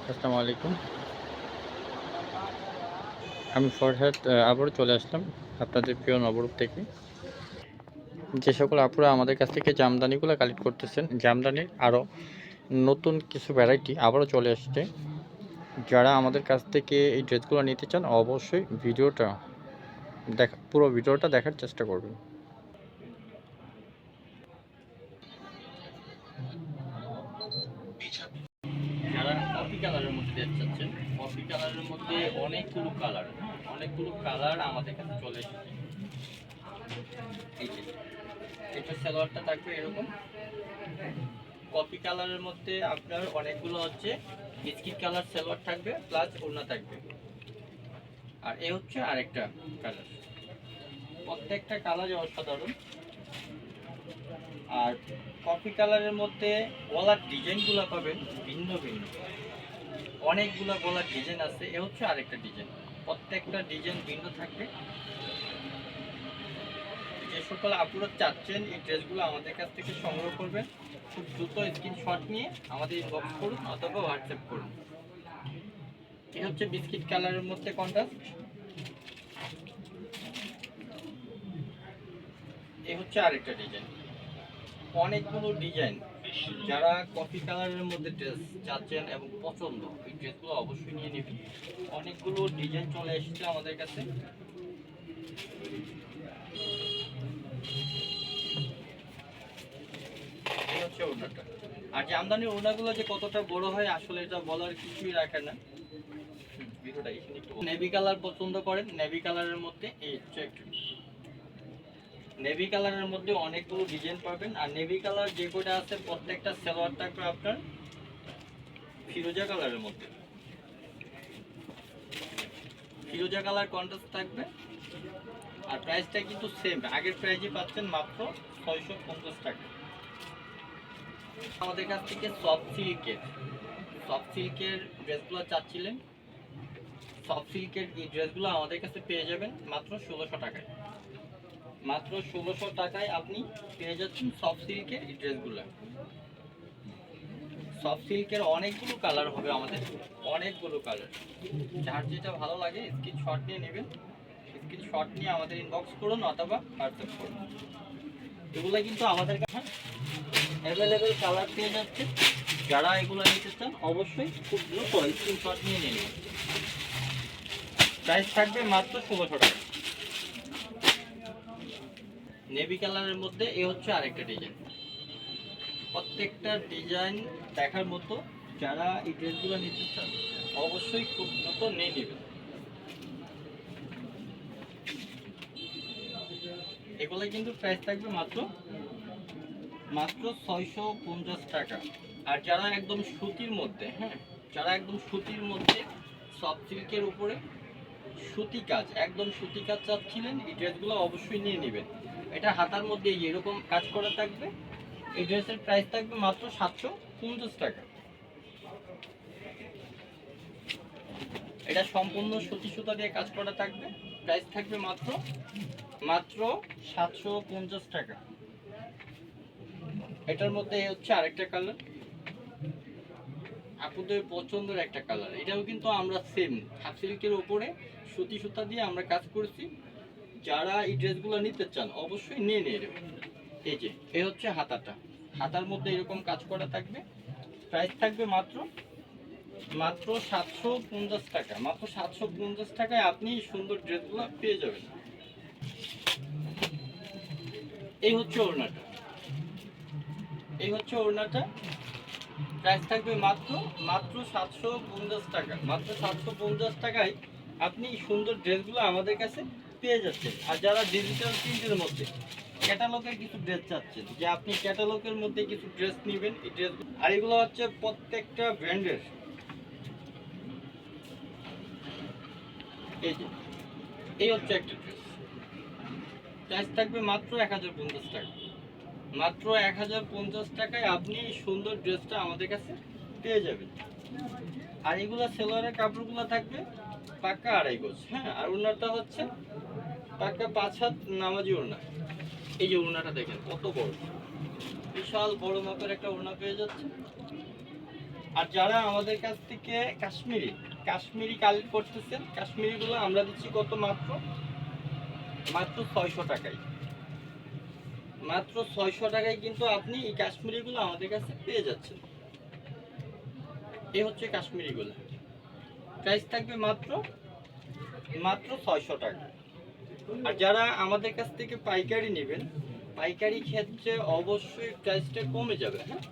আসসালামু আলাইকুম। আমি ফরহাদ আবারও চলে আসলাম আপনাদের প্রিয় নবরূপ থেকে। যে সকল আপুরা আমাদের কাছ থেকে জামদানিগুলো কালেক্ট করতেছেন, জামদানির আরও নতুন কিছু ভ্যারাইটি আবারও চলে আসছে। যারা আমাদের কাছ থেকে এই ড্রেসগুলো নিতে চান অবশ্যই পুরো ভিডিওটা দেখার চেষ্টা করবেন। যারা কফি কালারের মধ্যে দেখতে চাচ্ছেন, কফি কালারের মধ্যে অনেকগুলো কালার আমাদের কাছে চলে এসেছে। এই যে এটা সালোয়ারটা থাকবে এরকম কফি কালারের মধ্যে, আপনার অনেকগুলো হচ্ছে বিস্কিট কালার সালোয়ার থাকবে, প্লাস ওড়না থাকবে। আর এ হচ্ছে আরেকটা কালার, প্রত্যেকটা কালারই অসাধারণ। আর কফি কালারের মধ্যে গলার ডিজাইনগুলো পাবেন ভিন্ন ভিন্ন, অনেকগুলো গলার ডিজাইন আছে। এ হচ্ছে আরেকটা ডিজাইন, প্রত্যেকটা ডিজাইন ভিন্ন থাকবে। যে সকল আপুরা চাচ্ছেন এই ড্রেসগুলো আমাদের কাছ থেকে সংগ্রহ করবেন, খুব দ্রুত স্ক্রিনশট নিয়ে আমাদের ইনবক্স করুন অথবা হোয়াটসঅ্যাপ করুন। এই হচ্ছে বিস্কিট কালারের মধ্যে কন্ট্রাস্ট, এই হচ্ছে আরেকটা ডিজাইন, অনেকগুলো ডিজাইন। যারা কফি কালারের মধ্যে ড্রেস চাচ্ছেন এবং পছন্দ, এই ড্রেসগুলো অবশ্যই নিয়ে নেবেন। অনেকগুলো ডিজাইন চলে এসেছে আমাদের কাছে। এই হচ্ছে ওড়নাটা। আর জামদানির ওড়নাগুলো যে কতটা বড় হয় আসলে এটা বলার কিছুই রাখে না। নেভি কালার পছন্দ করেন, নেভি কালারের মধ্যে এই হচ্ছে একটু নেভি কালারের মধ্যে অনেকগুলো ডিজাইন পাবেন। আর নেভি কালার যে কটা আছে প্রত্যেকটা সালোয়ার থাকবে আপনার ফিরোজা কালারের মধ্যে, ফিরোজা কালার কন্ট্রাস্ট থাকবে। আর প্রাইসটা কিন্তু সেম, আগের প্রাইসে পাচ্ছেন মাত্র 650 টাকা। আমাদের কাছ থেকে সফট সিল্কের ড্রেসগুলো চাচ্ছিলেন, সফট সিল্কের এই ড্রেসগুলো আমাদের কাছে পেয়ে যাবেন মাত্র 1600 টাকায়। মাত্র 1600 টাকায় আপনি পেয়ে যাচ্ছেন সফট সিল্কের এই ড্রেসগুলো। সফট সিল্কের অনেকগুলো কালার হবে আমাদের, অনেকগুলো কালার। যার যেটা ভালো লাগে স্ক্রিনশট নিয়ে নেবেন, স্ক্রিনশট নিয়ে আমাদের ইনবক্স করুন অথবা হোয়াটসঅ্যাপ করুন। এগুলো কিন্তু আমাদের কাছে অ্যাভেলেবেল কালার পেয়ে যাচ্ছে। যারা এগুলো নিতে চান অবশ্যই খুব দ্রুত স্ক্রিনশট নিয়ে নেবেন। প্রাইস থাকবে মাত্র 1600 টাকা। নেভি কালারের মধ্যে এ হচ্ছে আরেকটা ডিজাইন, প্রত্যেকটা ডিজাইন দেখার মতো। যারা এই ড্রেসগুলো নিতে চান অবশ্যই খুব দ্রুত নিয়ে নেবেন। এগুলো কিন্তু প্রাইস থাকবে মাত্র 650 টাকা। আর যারা একদম সুতির মধ্যে, যারা একদম সুতির মধ্যে সফট সিল্কের উপরে সুতি কাজ, একদম সুতি কাজ চাচ্ছিলেন এই ড্রেসগুলো অবশ্যই নিয়ে নেবেন। এটা হাতার মধ্যে এরকম কাজ করা থাকবে। এই ড্রেসের প্রাইস থাকবে মাত্র 750 টাকা। এটা সম্পূর্ণ সুতি সুতা দিয়ে কাজ করা থাকবে, প্রাইস থাকবে মাত্র 750 টাকা। এটার মধ্যে হচ্ছে আরেকটা কালার, আপনাদের পছন্দের একটা কালার। এটাও কিন্তু আমরা সেম হাফ সিল্কের উপরে সুতি সুতা দিয়ে আমরা কাজ করেছি। যারা এই ড্রেসগুলো নিতে চান অবশ্যই নিয়ে নেবেন। এই যে এই হচ্ছে হাতাটা, হাতার মধ্যে এরকম কাজ করা থাকবে। প্রাইস থাকবে মাত্র 750 টাকা। মাত্র 750 টাকায় আপনি সুন্দর ড্রেসগুলো পেয়ে যাবেন। এই হচ্ছে ওড়নাটা, এই হচ্ছে ওড়নাটা। প্রাইস থাকবে মাত্র 750 টাকা। মাত্র 750 টাকায় আপনি সুন্দর ড্রেসগুলো আমাদের কাছে পেয়ে যাচ্ছেন। আর যারা ডিজিটাল প্রিন্টের মধ্যে ক্যাটালগের কিছু ড্রেস চাচ্ছেন, যে আপনি ক্যাটালগের মধ্যে কিছু ড্রেস নেবেন, এই ড্রেস আর এগুলো হচ্ছে প্রত্যেকটা ব্র্যান্ডের। এই যে এই হচ্ছে একটা ড্রেস, প্রাইস থাকবে মাত্র 1050 টাকা। মাত্র 1050 টাকায় আপনি সুন্দর ড্রেসটা আমাদের কাছে পেয়ে যাবেন। আর এগুলো সেলোয়ারের কাপড়গুলো থাকবে পাক্কা 2.5 গজ। আর ওড়নাটা হচ্ছে পাক্কা 5 হাত নামাজি ওড়না। এই যে ওড়নাটা দেখেন কত বড়, বিশাল বড় মাপের একটা ওড়না পেয়ে যাচ্ছে। আর যারা আমাদের কাছ থেকে কাশ্মীরি কালেক্ট করতেছেন, কাশ্মীরিগুলো আমরা দিচ্ছি কত, মাত্র 600 টাকায়। মাত্র 600 টাকায় কিন্তু আপনি এই কাশ্মীরিগুলো আমাদের কাছে পেয়ে যাচ্ছেন। এই হচ্ছে কাশ্মীরিগুলো, প্রাইস থাকবে মাত্র 600 টাকা। আর যারা আমাদের কাছ থেকে পাইকারি নেবেন, পাইকারি ক্ষেত্রে অবশ্যই প্রাইসটা কমে যাবে। হ্যাঁ,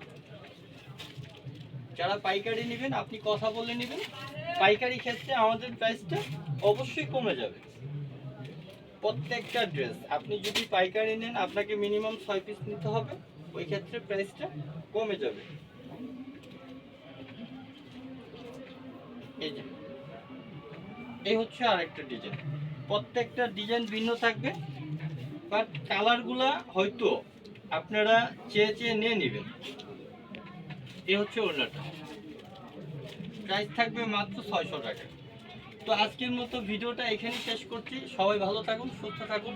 যারা পাইকারি নেবেন আপনি কথা বলে নেবেন, পাইকারি ক্ষেত্রে আমাদের প্রাইসটা অবশ্যই কমে যাবে। প্রত্যেকটা ড্রেস আপনি যদি পাইকারি নেন আপনাকে মিনিমাম 6 পিস নিতে হবে, ওই ক্ষেত্রে প্রাইসটা কমে যাবে। এই যে এই হচ্ছে আরেকটা ডিজাইন, প্রত্যেকটা ডিজাইন ভিন্ন থাকবে, বাট কালারগুলা হয়তো আপনারা চেয়ে নিয়ে নেবেন। এই হচ্ছে ওড়নাটা, প্রাইস থাকবে মাত্র 600 টাকা। তো আজকের মতো ভিডিওটা এখানে শেষ করছি। সবাই ভালো থাকুন, সুস্থ থাকুন।